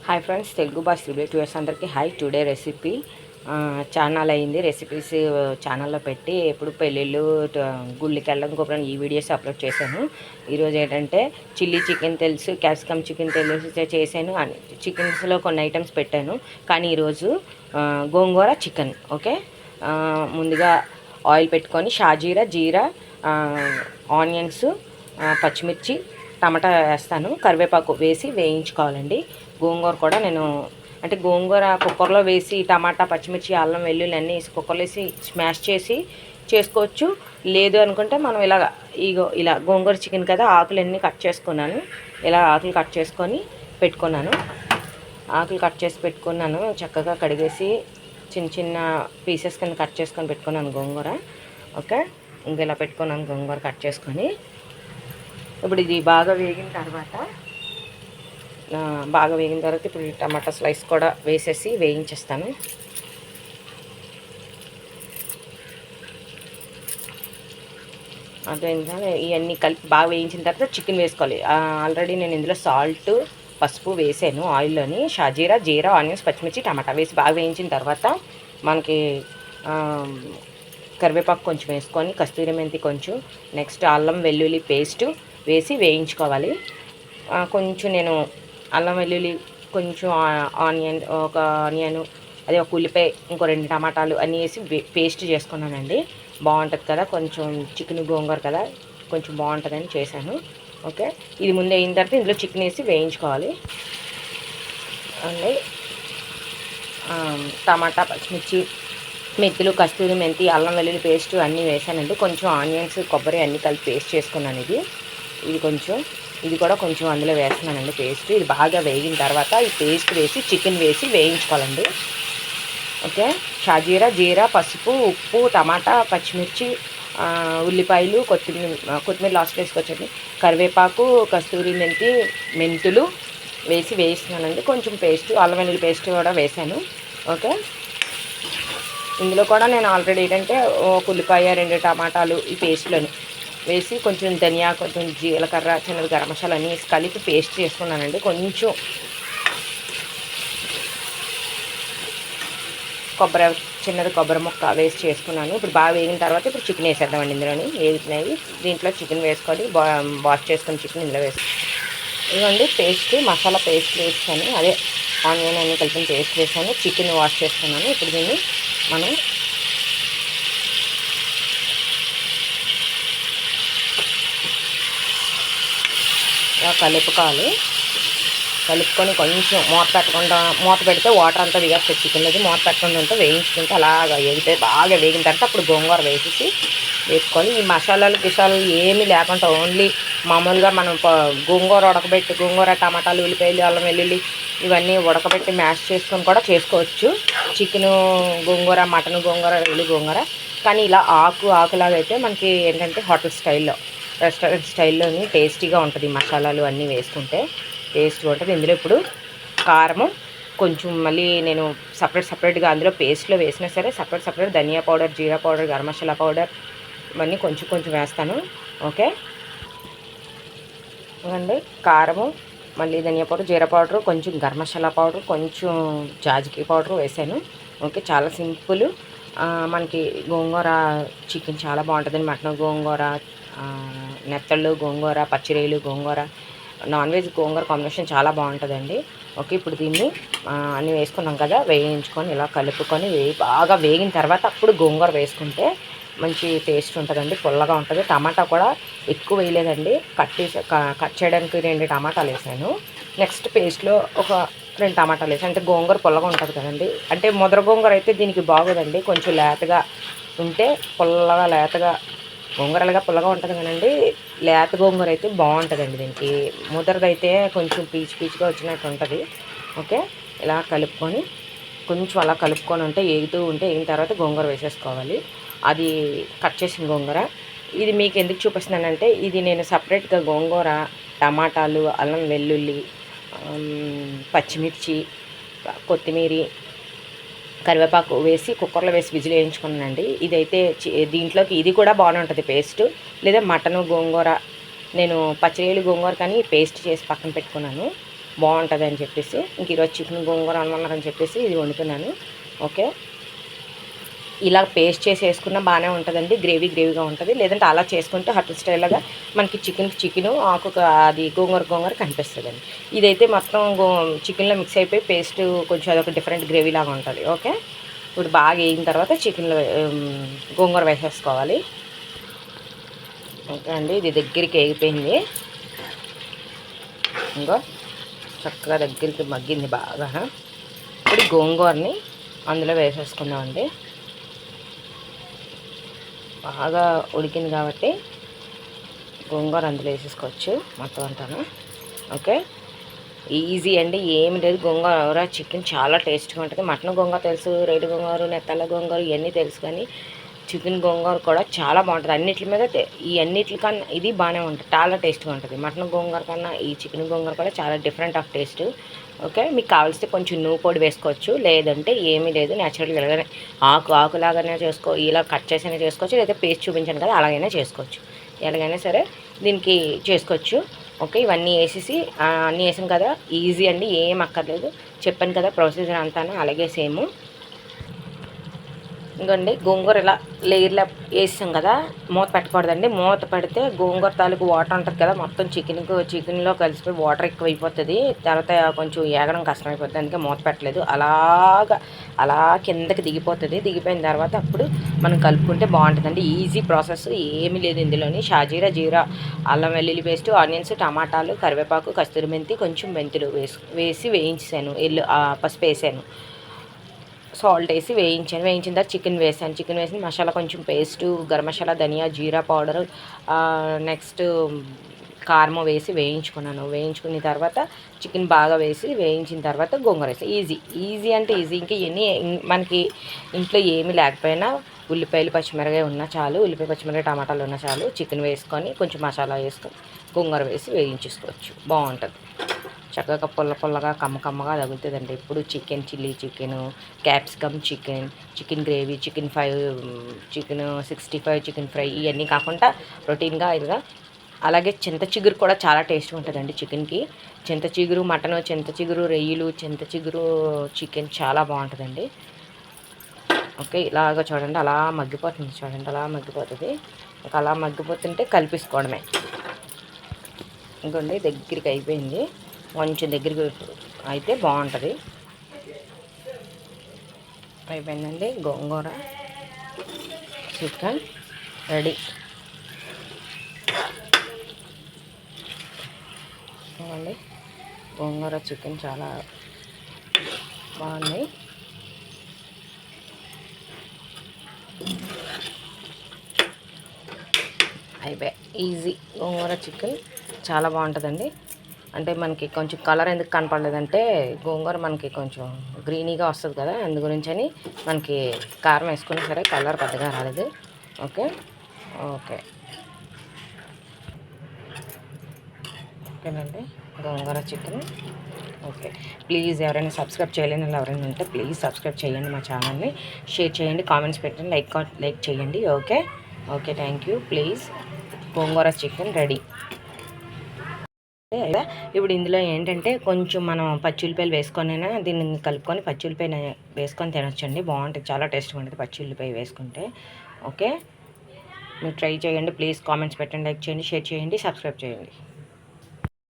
Hi friends, Telugu భాష relatives అందరికీ hi. Today recipe channel అయింది. రెసిపీస్ ఛానల్లో పెట్టి ఎప్పుడు పెళ్ళిళ్ళు, గుళ్ళకి వెళ్ళడం ఇంకొక ఈ వీడియోస్ అప్లోడ్ చేశాను. ఈరోజు ఏంటంటే చిల్లీ చికెన్ తెలుసు, క్యాప్సికమ్ చికెన్ తెలుసు చేశాను. చికెన్స్లో కొన్ని ఐటమ్స్ పెట్టాను. కానీ ఈరోజు గోంగూర చికెన్. ఓకే, ముందుగా ఆయిల్ పెట్టుకొని షాజీరా, జీరా, ఆనియన్స్, పచ్చిమిర్చి, టమాటా వేస్తాను. కరివేపాకు వేసి వేయించుకోవాలండి. గోంగూర కూడా నేను అంటే గోంగూర కుక్కర్లో వేసి టమాటా, పచ్చిమిర్చి, అల్లం, వెల్లుల్లి అన్నీ వేసి కుక్కర్లో వేసి స్మాష్ చేసి చేసుకోవచ్చు. లేదు అనుకుంటే మనం ఇలా గోంగూర చికెన్ కదా, ఆకులన్నీ కట్ చేసుకున్నాను. ఇలా ఆకులు కట్ చేసుకొని పెట్టుకున్నాను. ఆకులు కట్ చేసి పెట్టుకున్నాను. చక్కగా కడిగేసి చిన్న చిన్న పీసెస్ కింద కట్ చేసుకొని పెట్టుకున్నాను గోంగూర. ఓకే, ఇంక ఇలా పెట్టుకున్నాను గోంగూర కట్ చేసుకొని. ఇప్పుడు ఇది బాగా వేగిన తర్వాత ఇప్పుడు టమాటా స్లైస్ కూడా వేసేసి వేయించేస్తాను. అదేవిధంగా ఇవన్నీ కలిపి బాగా వేయించిన తర్వాత చికెన్ వేసుకోవాలి. ఆల్రెడీ నేను ఇందులో సాల్ట్, పసుపు వేసాను ఆయిల్లోని. షాజీరా, జీరా, ఆనియన్స్, పచ్చిమిర్చి, టమాటా వేసి బాగా వేయించిన తర్వాత మనకి కరివేపాకు కొంచెం వేసుకొని, కస్తూరి మెంతి కొంచెం, నెక్స్ట్ అల్లం వెల్లుల్లి పేస్టు వేసి వేయించుకోవాలి. కొంచెం నేను అల్లం వెల్లుల్లి కొంచెం ఒక ఆనియన్, అదే ఒక ఉల్లిపాయ, ఇంకో 2 టమాటాలు అన్నీ వేసి పేస్ట్ చేసుకున్నానండి. బాగుంటుంది కదా, కొంచెం చికెన్ గోంగూర కదా, కొంచెం బాగుంటుందని చేశాను. ఓకే, ఇది ముందే అయిన తర్వాత ఇందులో చికెన్ వేసి వేయించుకోవాలి అండి. టమాటా, పచ్చిమిర్చి, మెంతులు, కస్తూరి మెంతి, అల్లం వెల్లుల్లి పేస్ట్ అన్నీ వేసానండి. కొంచెం ఆనియన్స్, కొబ్బరి అన్నీ కలిపి పేస్ట్ చేసుకున్నాను. ఇది కూడా కొంచెం అందులో వేస్తున్నానండి పేస్ట్. ఇది బాగా వేగిన తర్వాత ఈ పేస్ట్ వేసి చికెన్ వేసి వేయించుకోవాలండి. ఓకే, షాజీరా, జీరా, పసుపు, ఉప్పు, టమాటా, పచ్చిమిర్చి, ఉల్లిపాయలు, కొత్తిమీర లాస్ట్ వేసుకొచ్చండి. కరివేపాకు, కస్తూరి మెంతులు వేసి వేయిస్తున్నానండి. కొంచెం పేస్ట్, అల్లం వెల్లుల్లి పేస్ట్ కూడా వేసాను. ఓకే, ఇందులో కూడా నేను ఆల్రెడీ ఏంటంటే ఒక ఉల్లిపాయ, 2 టమాటాలు ఈ పేస్ట్లోని వేసి కొంచెం ధనియా, కొంచెం జీలకర్ర, చిన్నది గరం మసాలా అన్నీ వేసి కలిపి పేస్ట్ చేసుకున్నానండి. కొంచెం చిన్నది కొబ్బరి ముక్క వేసి చేసుకున్నాను. ఇప్పుడు బాగా వేగిన తర్వాత ఇప్పుడు చికెన్ వేసేద్దామండి. ఇందులోని వేగినాయి. దీంట్లో చికెన్ వేసుకొని వాష్ చేసుకుని చికెన్ ఇందులో ఇదిగోండి పేస్ట్, మసాలా పేస్ట్ వేసాను. అదే ఆనియన్ అన్నీ కలిపిన పేస్ట్ వేసాను. చికెన్ వాష్ చేసుకున్నాను. ఇప్పుడు దీన్ని మనం కలుపుకొని కొంచెం మూత పెడితే వాటర్ అంతా దిగేస్తుంది చికెన్లోది. మూత పెట్టకుండా ఉంటే వేయించుకుంటే అలాగా బాగా వేగిన తర్వాత అప్పుడు గోంగూర వేసుకోవాలి. ఈ మసాలాలు ఏమీ లేకుండా ఓన్లీ మామూలుగా మనం గోంగూర, టమాటాలు, ఉల్లిపాయలు, అల్లం వెల్లుల్లి ఇవన్నీ ఉడకబెట్టి మ్యాష్ చేసుకొని కూడా చేసుకోవచ్చు. చికెను గోంగూర, మటన్ గోంగూర, వెల్లుల్లి గోంగూర. కానీ ఇలా ఆకులాగా అయితే మనకి ఏంటంటే హోటల్ స్టైల్లో, రెస్టారెంట్ స్టైల్లోని టేస్టీగా ఉంటుంది. మసాలాలు అన్నీ వేసుకుంటే టేస్ట్ ఉంటుంది. ఇందులో ఇప్పుడు కారము కొంచెం మళ్ళీ నేను సపరేట్గా అందులో పేస్ట్లో వేసినా సరే సపరేట్ ధనియా పౌడర్, జీరా పౌడర్, గరం మసాలా పౌడర్ ఇవన్నీ కొంచెం వేస్తాను. ఓకే అండి, కారము, మళ్ళీ ధనియా పౌడర్, జీరా పౌడరు, కొంచెం గరం మసాలా పౌడర్, కొంచెం జాజికాయ పౌడర్ వేసాను. ఓకే, చాలా సింపుల్. మనకి గోంగూర చికెన్ చాలా బాగుంటుందండి. మటన్ గోంగూర, నెత్తళ్ళు గోంగూర, పచ్చిరేలు గోంగూర, నాన్ వెజ్ గోంగూర కాంబినేషన్ చాలా బాగుంటుందండి. ఓకే, ఇప్పుడు దీన్ని అన్నీ వేసుకున్నాం కదా, వేయించుకొని ఇలా కలుపుకొని బాగా వేగిన తర్వాత అప్పుడు గోంగూర వేసుకుంటే మంచి టేస్ట్ ఉంటుందండి. పుల్లగా ఉంటుంది. టమాటా కూడా ఎక్కువ వేయలేదండి. కట్ చేయడానికి 2 టమాటాలు వేసాను. నెక్స్ట్ పేస్ట్లో ఒక 2 టమాటాలు వేసాను. అంటే గోంగూర పుల్లగా ఉంటుంది కదండి. అంటే ముద్ర గోంగూర అయితే దీనికి బాగోదండి. కొంచెం లేతగా ఉంటే లేతగా గోంగూరలుగా పుల్లగా ఉంటుంది కదండి. లేత గోంగూర అయితే బాగుంటుందండి. దీనికి ముద్రదైతే కొంచెం పీచుగా వచ్చినట్టు ఉంటుంది. ఓకే, ఇలా కలుపుకొని కొంచెం అలా కలుపుకొని వేగిన తర్వాత గోంగూర వేసేసుకోవాలి. అది కట్ చేసిన గోంగూర. ఇది మీకు ఎందుకు చూపిస్తున్నానంటే ఇది నేను సపరేట్గా గోంగూర, టమాటాలు, అల్లం వెల్లుల్లి, పచ్చిమిర్చి, కొత్తిమీర, కరివేపాకు వేసి కుక్కర్లో వేసి విజిల్ వేయించుకున్నానండి. ఇదైతే దీంట్లోకి ఇది కూడా బాగానే ఉంటుంది పేస్ట్. లేదా మటను గోంగూర, నేను పచ్చిరేలు గోంగూర కానీ పేస్ట్ చేసి పక్కన పెట్టుకున్నాను. బాగుంటుంది అని చెప్పేసి ఇంక ఈరోజు చికెన్ గోంగూర అనమన్నారని చెప్పేసి ఇది వండుతున్నాను. ఓకే, ఇలా పేస్ట్ చేసి వేసుకున్నా బాగానే ఉంటుందండి, గ్రేవీగా ఉంటుంది. లేదంటే అలా చేసుకుంటే హోటల్ స్టైల్గా మనకి చికెను ఆకు అది గోంగూర కనిపిస్తుందండి. ఇదైతే మొత్తం చికెన్లో మిక్స్ అయిపోయి పేస్ట్ కొంచెం అదొక డిఫరెంట్ గ్రేవీ లాగా ఉంటుంది. ఓకే, ఇప్పుడు బాగా వేగిన తర్వాత చికెన్లో గోంగూర వేసేసుకోవాలి. ఓకే అండి, ఇది దగ్గరికి వేగిపోయింది. ఇంకో చక్కగా దగ్గరికి మగ్గింది బాగా. ఇప్పుడు గోంగూరని అందులో వేసేసుకుందామండి. బాగా ఉడికింది కాబట్టి గోంగూర అందులో వేసేసుకోవచ్చు మొత్తం అంతాను. ఓకే, ఈజీ అండి, ఏమి లేదు. గోంగూర చికెన్ చాలా టేస్ట్గా ఉంటుంది. మటన్ గోంగూర తెలుసు, రేటు గోంగూర, నెత్తల గోంగూర ఇవన్నీ తెలుసు, కానీ చికెన్ గోంగూర కూడా చాలా బాగుంటుంది. అన్నిటి మీద ఈ అన్నిటికన్నా ఇది బాగానే ఉంటుంది, చాలా టేస్ట్గా ఉంటుంది. మటన్ గోంగూర కన్నా ఈ చికెన్ గోంగూర కూడా చాలా డిఫరెంట్ ఆఫ్ టేస్ట్. ఓకే, మీకు కావాల్సితే కొంచెం నువ్వు పొడి వేసుకోవచ్చు, లేదంటే ఏమీ లేదు, న్యాచురల్గా ఇలాగనే ఆకులాగానే ఇలా కట్ చేసైనా చేసుకోవచ్చు, లేదా పేస్ట్ చూపించాను కదా అలాగైనా చేసుకోవచ్చు, ఎలాగైనా సరే దీనికి చేసుకోవచ్చు. ఓకే, ఇవన్నీ వేసేసి అన్నీ వేసాం కదా, ఈజీ అండి, ఏం అక్కర్లేదు. చెప్పాను కదా ప్రొసీజర్ అంతా అలాగే సేమ్. ఇంకోండి గోంగూర ఇలా లేయర్లో వేసాం కదా, మూత పెట్టకూడదండి. మూత పెడితే గోంగూర తాలూకు వాటర్ ఉంటుంది కదా, మొత్తం చికెన్లో కలిసిపోయి వాటర్ ఎక్కువ అయిపోతుంది, తర్వాత కొంచెం ఏగడం కష్టమైపోతుంది. అందుకే మూత పెట్టలేదు, అలా కిందకి దిగిపోతుంది. దిగిపోయిన తర్వాత అప్పుడు మనం కలుపుకుంటే బాగుంటుందండి. ఈజీ ప్రాసెస్, ఏమీ లేదు ఇందులోని. షాజీరా, జీరా, అల్లం వెల్లుల్లి పేస్ట్, ఆనియన్స్, టమాటాలు, కరివేపాకు, కస్తూరి మెంతి, కొంచెం మెంతులు వేసి వేయించాను. పసుపు వేసాను, సాల్ట్ వేసి వేయించిన తర్వాత చికెన్ వేసి మసాలా కొంచెం పేస్టు, గరం మసాలా, ధనియా, జీరా పౌడరు, నెక్స్ట్ కారం వేసి వేయించుకున్న తర్వాత చికెన్ బాగా వేసి వేయించిన తర్వాత గోంగూర వేసి ఈజీ అంటే ఈజీ. ఇంకా ఇవన్నీ మనకి ఇంట్లో ఏమీ లేకపోయినా ఉల్లిపాయలు పచ్చిమిరకాయ ఉన్నా చాలు, ఉల్లిపాయ పచ్చిమిరకాయ టమాటాలు ఉన్నా చాలు, చికెన్ వేసుకొని కొంచెం మసాలా వేసుకొని గోంగూర వేసి వేయించేసుకోవచ్చు, బాగుంటుంది. చక్కగా పుల్లగా కమ్మగా తగులుతుందండి. ఇప్పుడు chilli chicken, capsicum chicken gravy, chicken 65, chicken fry ఇవన్నీ కాకుండా రొటీన్గా ఇదిగా. అలాగే చింత చిగురు కూడా చాలా టేస్ట్గా ఉంటుందండి చికెన్కి. చింత చిగురు మటను, చింత చిగురు రొయ్యలు, చింత చిగురు చికెన్ చాలా బాగుంటుందండి. ఓకే, ఇలాగ చూడండి అలా మగ్గిపోతుంది, అలా మగ్గిపోతుంది. ఇంకా అలా మగ్గిపోతుంటే కలిపేసుకోవడమే. ఇంకోండి దగ్గరికి అయిపోయింది, కొంచెం దగ్గరికి అయితే బాగుంటుంది. అయిపోయిందండి, గోంగూర చికెన్ రెడీ. చూడండి గోంగూర చికెన్ చాలా బాగుంది. అయిపోయి ఈజీ, గోంగూర చికెన్ చాలా బాగుంటుందండి. అంటే మనకి కొంచెం కలర్ ఎందుకు కనపడలేదంటే గోంగూర మనకి కొంచెం గ్రీనీగా వస్తుంది కదా, అందు గురించి అని మనకి కారం వేసుకున్నా సరే కలర్ పెద్దగా రాలేదు. ఓకేనండి, గోంగూర చికెన్. ఓకే, ప్లీజ్ ఎవరైనా సబ్స్క్రైబ్ చేయలేని ఎవరైనా ఉంటే ప్లీజ్ సబ్స్క్రైబ్ చేయండి మా ఛానల్ని, షేర్ చేయండి, కామెంట్స్ పెట్టండి, లైక్ చేయండి. Okay, thank you. Please, gongura chicken ready. ఇప్పుడు ఇందులో ఏంటంటే కొంచెం మనం పచ్చిమిరపకాయలు వేసుకొనైనా దీన్ని కలుపుకొని పచ్చిమిరపకాయ వేసుకొని తినొచ్చండి, బాగుంటుంది, చాలా టేస్ట్గా ఉంటుంది పచ్చిమిరపకాయ వేసుకుంటే. ఓకే, మీరు ట్రై చేయండి, ప్లీజ్ కామెంట్స్ పెట్టండి, లైక్ చేయండి, షేర్ చేయండి, సబ్స్క్రైబ్ చేయండి.